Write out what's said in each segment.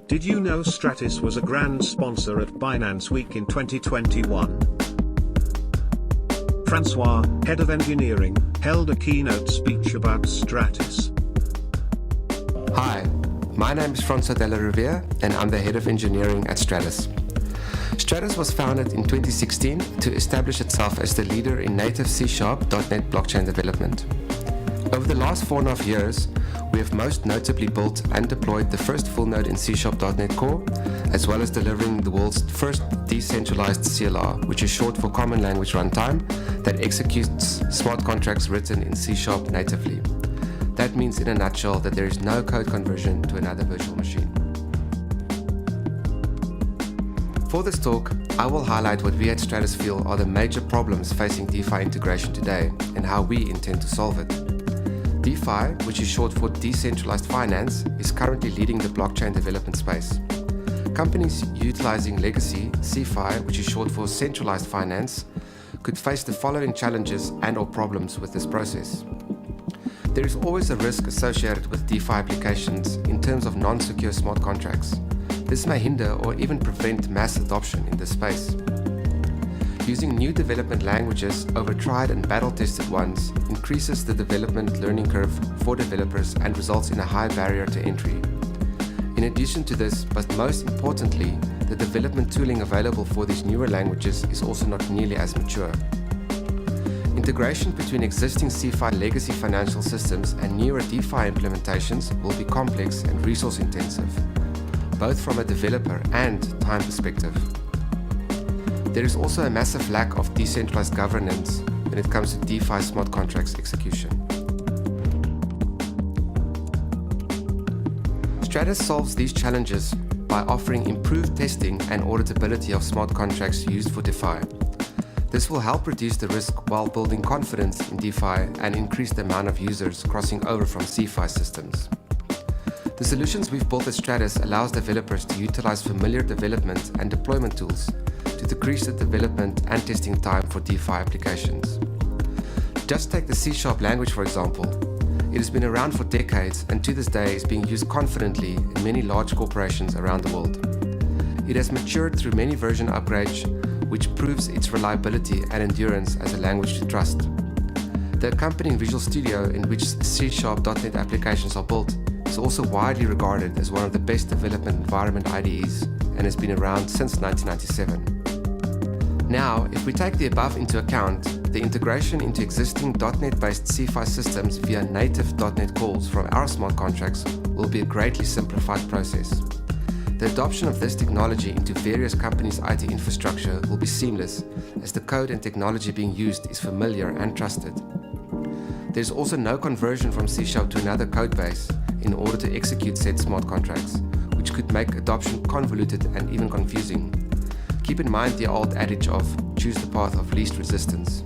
Did you know Stratis was a grand sponsor at Binance Week in 2021? Francois, head of engineering, held a keynote speech about Stratis. Hi, my name is Francois Rouviere and I'm the head of engineering at Stratis. Stratis was founded in 2016 to establish itself as the leader in native C#.NET blockchain development. Over the last 4.5 years, we have most notably built and deployed the first full node in C#.NET Core, as well as delivering the world's first decentralized CLR, which is short for Common Language Runtime, that executes smart contracts written in C# natively. That means in a nutshell that there is no code conversion to another virtual machine. For this talk, I will highlight what we at Stratis feel are the major problems facing DeFi integration today and how we intend to solve it. DeFi, which is short for decentralized finance, is currently leading the blockchain development space. Companies utilizing legacy CeFi, which is short for centralized finance, could face the following challenges and/or problems with this process. There is always a risk associated with DeFi applications in terms of non-secure smart contracts. This may hinder or even prevent mass adoption in this space. Using new development languages over tried and battle-tested ones increases the development learning curve for developers and results in a high barrier to entry. In addition to this, but most importantly, the development tooling available for these newer languages is also not nearly as mature. Integration between existing CeFi legacy financial systems and newer DeFi implementations will be complex and resource-intensive, both from a developer and time perspective. There is also a massive lack of decentralized governance when it comes to DeFi smart contracts execution. Stratis solves these challenges by offering improved testing and auditability of smart contracts used for DeFi. This will help reduce the risk while building confidence in DeFi and increase the amount of users crossing over from CeFi systems. The solutions we've built at Stratis allows developers to utilize familiar development and deployment tools to decrease the development and testing time for DeFi applications. Just take the C# language for example. It has been around for decades and to this day is being used confidently in many large corporations around the world. It has matured through many version upgrades, which proves its reliability and endurance as a language to trust. The accompanying Visual Studio in which C#.NET applications are built is also widely regarded as one of the best development environment IDEs and has been around since 1997. Now, if we take the above into account, the integration into existing .NET-based CeFi systems via native .NET calls from our smart contracts will be a greatly simplified process. The adoption of this technology into various companies' IT infrastructure will be seamless, as the code and technology being used is familiar and trusted. There is also no conversion from C# to another code base in order to execute said smart contracts, which could make adoption convoluted and even confusing. Keep in mind the old adage of choose the path of least resistance.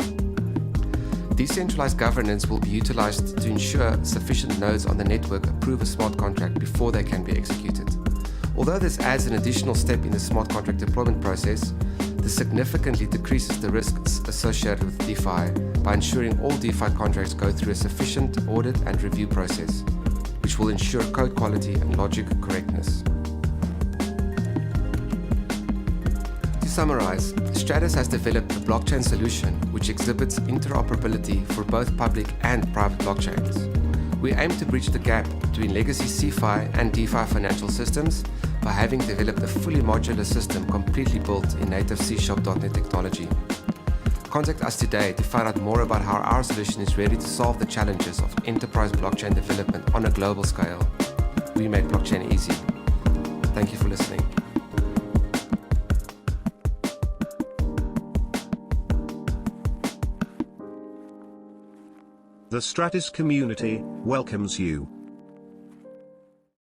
Decentralized governance will be utilized to ensure sufficient nodes on the network approve a smart contract before they can be executed. Although this adds an additional step in the smart contract deployment process, this significantly decreases the risks associated with DeFi by ensuring all DeFi contracts go through a sufficient audit and review process, which will ensure code quality and logic correctness. To summarize, Stratis has developed a blockchain solution which exhibits interoperability for both public and private blockchains. We aim to bridge the gap between legacy CeFi and DeFi financial systems by having developed a fully modular system completely built in native C#.NET technology. Contact us today to find out more about how our solution is ready to solve the challenges of enterprise blockchain development on a global scale. We make blockchain easy. Thank you for listening. The Stratis community welcomes you.